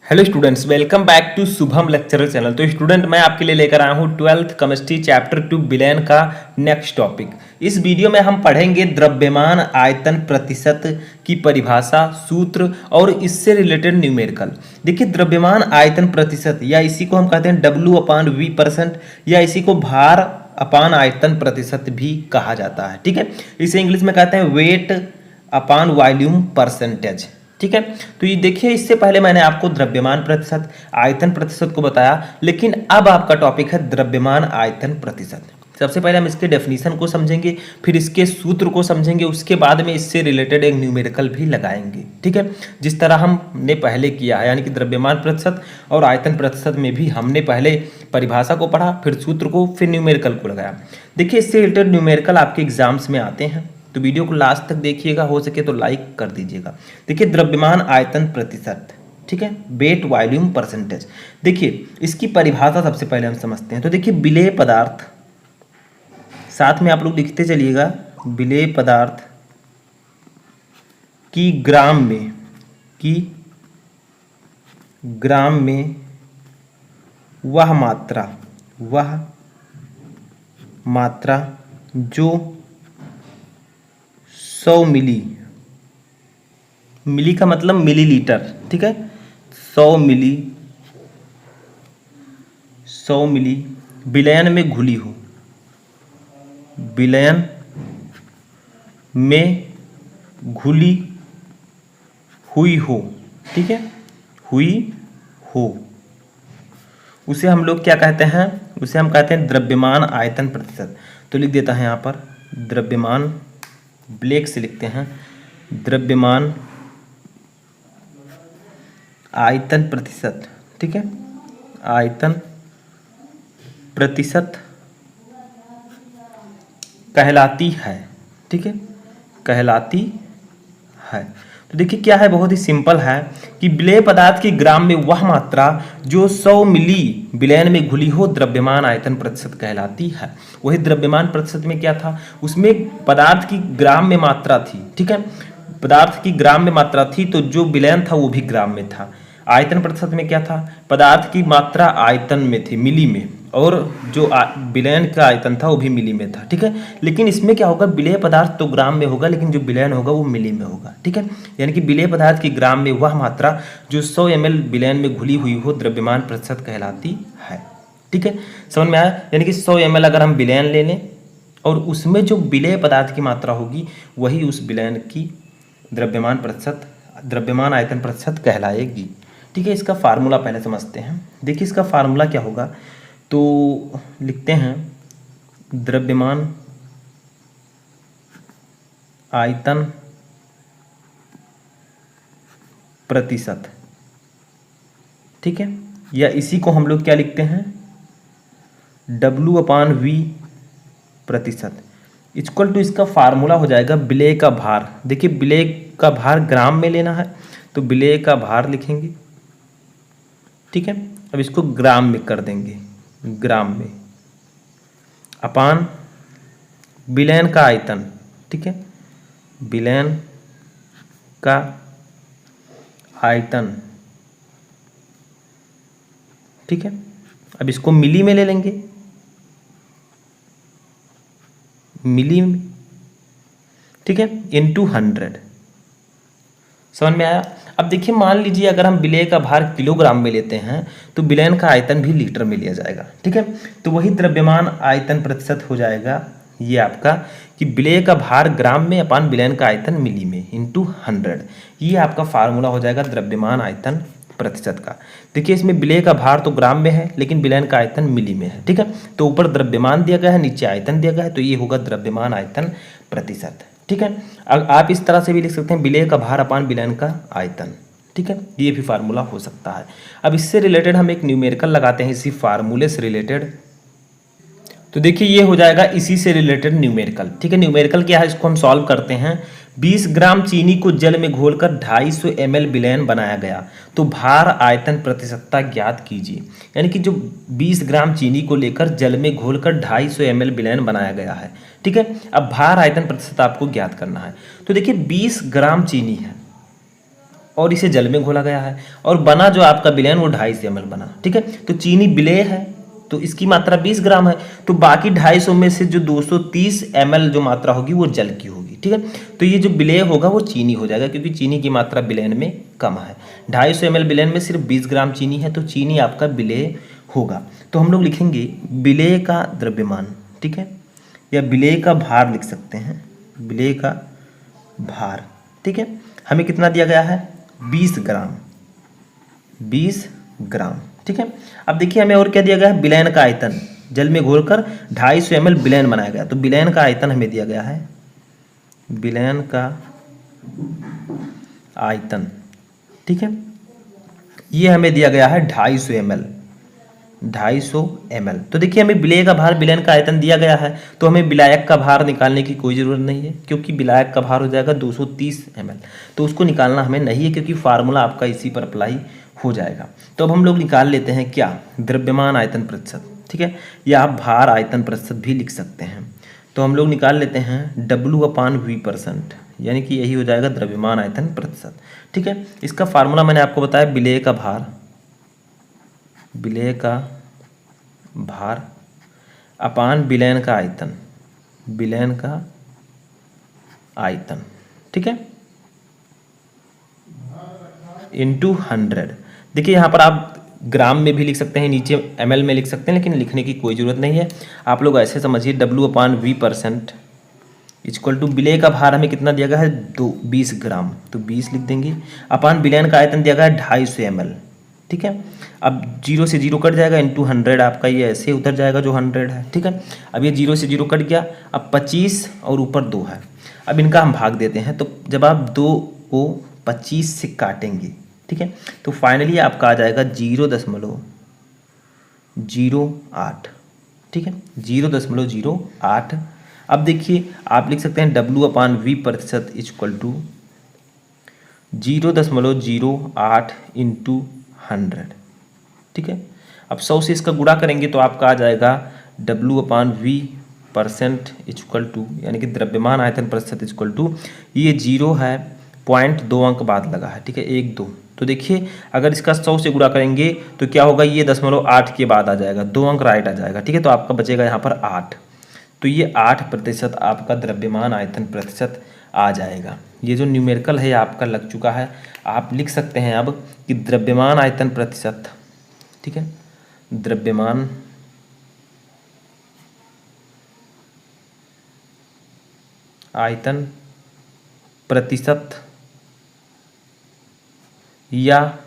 Hello students, welcome back to Shubham lecturer channel. तो student, मैं आपके लिए लेकर आया हूँ 12th केमिस्ट्री चैप्टर 2 विलेन का नेक्स्ट टॉपिक। इस वीडियो में हम पढ़ेंगे द्रव्यमान आयतन प्रतिशत की परिभाषा, सूत्र और इससे रिलेटेड न्यूमेरिकल। देखिए, द्रव्यमान आयतन प्रतिशत या इसी को हम कहते हैं W/V% या इसी को भार अपान आयतन प्रतिशत भी कहा जाता है। ठीक है, इसे इंग्लिश में कहते हैं वेट अपान वॉल्यूम परसेंटेज। ठीक है, तो ये देखिए, इससे पहले मैंने आपको द्रव्यमान प्रतिशत, आयतन प्रतिशत को बताया, लेकिन अब आपका टॉपिक है द्रव्यमान आयतन प्रतिशत। सबसे पहले हम इसके डेफिनेशन को समझेंगे, फिर इसके सूत्र को समझेंगे, उसके बाद में इससे रिलेटेड एक न्यूमेरिकल भी लगाएंगे। ठीक है, जिस तरह हमने पहले किया है, यानी कि द्रव्यमान प्रतिशत और आयतन प्रतिशत में भी हमने पहले परिभाषा को पढ़ा, फिर सूत्र को, फिर न्यूमेरिकल को लगाया। देखिए, इससे रिलेटेड न्यूमेरिकल आपके एग्जाम्स में आते हैं, तो वीडियो को लास्ट तक देखिएगा, हो सके तो लाइक कर दीजिएगा। देखिए, द्रव्यमान आयतन प्रतिशत, ठीक है, वेट वॉल्यूम परसेंटेज। देखिए, इसकी परिभाषा सबसे पहले हम समझते हैं। तो देखिए, विलेय पदार्थ, साथ में आप लोग लिखते चलिएगा, विलेय पदार्थ की ग्राम में वह मात्रा जो 100 मिली का मतलब मिलीलीटर, ठीक है, 100 मिली विलयन में घुली हो, विलयन में घुली हुई हो, ठीक है, हुई हो, उसे हम लोग क्या कहते हैं? उसे हम कहते हैं द्रव्यमान आयतन प्रतिशत। तो लिख देता है यहाँ पर द्रव्यमान, ब्लैक से लिखते हैं, द्रव्यमान आयतन प्रतिशत। ठीक है, आयतन प्रतिशत कहलाती है। ठीक है, कहलाती है। तो देखिए, क्या है, बहुत ही सिंपल है कि विलेय पदार्थ की ग्राम में वह मात्रा जो 100 मिली विलयन में घुली हो, द्रव्यमान आयतन प्रतिशत कहलाती है। वही द्रव्यमान प्रतिशत में क्या था, उसमें पदार्थ की ग्राम में मात्रा थी। ठीक है, पदार्थ की ग्राम में मात्रा थी, तो जो विलयन था वो भी ग्राम में था। आयतन प्रतिशत में क्या था, पदार्थ की मात्रा आयतन में थी, मिली में, और जो विलयन का आयतन था वो भी मिली में था। ठीक है, लेकिन इसमें क्या होगा, विलेय पदार्थ तो ग्राम में होगा, लेकिन जो विलयन होगा वो मिली में होगा। ठीक है, यानी कि विलेय पदार्थ की ग्राम में वह मात्रा जो 100 ml विलयन में घुली हुई हो, द्रव्यमान प्रतिशत कहलाती है। ठीक है, समझ में आया? यानी कि 100 ml अगर हम विलयन ले लें और उसमें जो विलेय पदार्थ की मात्रा होगी वही उस विलयन की द्रव्यमान प्रतिशत, द्रव्यमान आयतन प्रतिशत कहलाएगी। ठीक है, इसका फार्मूला पहले समझते हैं। देखिए, इसका फार्मूला क्या होगा, तो लिखते हैं द्रव्यमान आयतन प्रतिशत। ठीक है, या इसी को हम लोग क्या लिखते हैं, W/V प्रतिशत इक्वल टू, इसका फार्मूला हो जाएगा विलेय का भार। देखिए, विलेय का भार ग्राम में लेना है, तो विलेय का भार लिखेंगे। ठीक है, अब इसको ग्राम में कर देंगे, ग्राम में, अपान विलयन का आयतन। ठीक है, विलयन का आयतन। ठीक है, अब इसको मिली में ले लेंगे, मिली में। ठीक है, इनटू 100। समझ में आया? अब देखिए, मान लीजिए अगर हम विलेय का भार किलोग्राम में लेते हैं तो विलयन का आयतन भी लीटर में लिया जाएगा। ठीक है, तो वही द्रव्यमान आयतन प्रतिशत हो जाएगा ये आपका, कि विलेय का भार ग्राम में अपान विलयन का आयतन मिली में इनटू 100। ये आपका फार्मूला हो जाएगा द्रव्यमान आयतन प्रतिशत का। देखिए, इसमें विलेय का भार तो ग्राम में है, लेकिन विलयन का आयतन मिली में है। ठीक है, तो ऊपर द्रव्यमान दिया गया है, नीचे आयतन दिया गया है, तो ये होगा द्रव्यमान आयतन प्रतिशत। ठीक है, अब आप इस तरह से भी लिख सकते हैं, विलेय का भार अपान विलयन का आयतन। ठीक है, ये भी फार्मूला हो सकता है। अब इससे रिलेटेड हम एक न्यूमेरिकल लगाते हैं, इसी फार्मूले से रिलेटेड। तो देखिए, ये हो जाएगा इसी से रिलेटेड न्यूमेरिकल। ठीक है, न्यूमेरिकल क्या है, इसको हम सॉल्व करते हैं। 20 ग्राम चीनी को जल में घोलकर 250 ml विलयन बनाया गया, तो भार आयतन प्रतिशतता ज्ञात कीजिए। यानी कि जो 20 ग्राम चीनी को लेकर जल में घोलकर 250 ml विलयन बनाया गया है। ठीक है, अब भार आयतन प्रतिशत आपको ज्ञात करना है। तो देखिए, 20 ग्राम चीनी है, और इसे जल में घोला गया है और बना जो आपका विलयन वो 250 ml बना। ठीक है, तो चीनी विलेय है तो इसकी मात्रा 20 ग्राम है, तो बाकी 250 में से जो 230 ml जो मात्रा होगी वो जल की होगी। ठीक है, तो ये जो विलेय होगा वो चीनी हो जाएगा क्योंकि चीनी की मात्रा विलयन में कम है। 250 ml विलयन में सिर्फ 20 ग्राम चीनी है तो चीनी आपका विलेय होगा। तो हम लोग लिखेंगे विलेय का द्रव्यमान, ठीक है, या विलेय का भार लिख सकते हैं, विलेय का भार। ठीक है, हमें कितना दिया गया है 20 ग्राम, 20 ग्राम। ठीक है, अब देखिए हमें और क्या दिया गया है, विलयन का आयतन, जल में घोलकर 250 ml विलयन बनाया गया, तो विलयन का आयतन हमें दिया गया है, विलयन का आयतन। ठीक है, ये हमें दिया गया है 250 ml, 250 ml। तो देखिए हमें विलेय का भार विलयन का आयतन दिया गया है तो हमें विलायक का भार निकालने की कोई ज़रूरत नहीं है क्योंकि विलायक का भार हो जाएगा 230 ml, तो उसको निकालना हमें नहीं है क्योंकि फार्मूला आपका इसी पर अप्लाई हो जाएगा। तो अब हम लोग निकाल लेते हैं क्या, द्रव्यमान आयतन प्रतिशत। ठीक है, या आप भार आयतन प्रतिशत भी लिख सकते हैं। तो हम लोग निकाल लेते हैं W/V%, यानी कि यही हो जाएगा द्रव्यमान आयतन प्रतिशत। ठीक है, इसका फार्मूला मैंने आपको बताया, विलेय का भार, विलेय का भार अपान विलयन का आयतन, विलयन का आयतन। ठीक है, इंटू 100। देखिए यहाँ पर आप ग्राम में भी लिख सकते हैं, नीचे ml में लिख सकते हैं, लेकिन लिखने की कोई ज़रूरत नहीं है। आप लोग ऐसे समझिए W/V% इक्वल टू विलेय का भार हमें कितना दिया गया है 20 ग्राम, तो 20 लिख देंगे, अपान विलयन का आयतन दिया गया है 250 ml। ठीक है, अब 0 से 0 कट जाएगा, इंटू 100 आपका ये ऐसे उतर जाएगा जो 100 है। ठीक है, अब ये 0 से 0 कट गया, अब 25 और ऊपर 2 है, अब इनका हम भाग देते हैं। तो जब आप 2 को 25 से काटेंगे, ठीक है, तो फाइनली आपका आ जाएगा 0.08। ठीक है, 0.08। अब देखिए आप लिख सकते हैं W/V% इक्वल टू 0.08 इंटू 100। ठीक है, अब 100 से इसका गुणा करेंगे तो आपका आ जाएगा W/V% इक्वल टू, यानी कि द्रव्यमान आयतन प्रतिशत इक्वल टू, ये 0 है, 0.2 अंक बाद लगा है। ठीक है, 1 2, तो देखिए अगर इसका 100 से गुणा करेंगे तो क्या होगा, ये 0.8 के बाद आ जाएगा, 2 अंक राइट आ जाएगा। ठीक है, तो आपका बचेगा यहाँ पर 8, तो ये 8% आपका द्रव्यमान आयतन प्रतिशत आ जाएगा। ये जो न्यूमेरिकल है आपका लग चुका है, आप लिख सकते हैं अब कि द्रव्यमान आयतन प्रतिशत, ठीक है, द्रव्यमान आयतन प्रतिशत या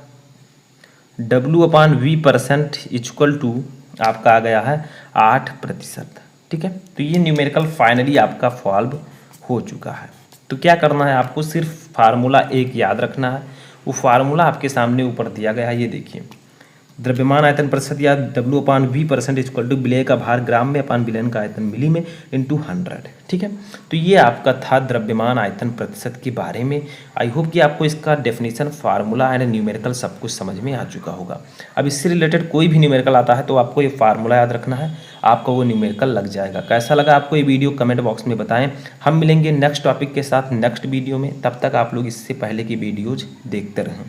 W/V% इक्वल टू आपका आ गया है 8%। ठीक है, तो ये न्यूमेरिकल फाइनली आपका सॉल्व हो चुका है। तो क्या करना है आपको, सिर्फ फार्मूला एक याद रखना है, वो फार्मूला आपके सामने ऊपर दिया गया है, ये देखिए, द्रव्यमान आयतन प्रतिशत या W/V% इक्वल टू विलेय का भार ग्राम में अपान विलयन का आयतन मिली में इंटू 100। ठीक है, तो ये आपका था द्रव्यमान आयतन प्रतिशत के बारे में। आई होप कि आपको इसका डेफिनेशन, फार्मूला एंड न्यूमेरिकल सब कुछ समझ में आ चुका होगा। अब इससे रिलेटेड कोई भी न्यूमेरिकल आता है तो आपको ये फार्मूला याद रखना है, आपको वो न्यूमेरिकल लग जाएगा। कैसा लगा आपको ये वीडियो कमेंट बॉक्स में बताएं। हम मिलेंगे नेक्स्ट टॉपिक के साथ नेक्स्ट वीडियो में, तब तक आप लोग इससे पहले की वीडियोज़ देखते रहें।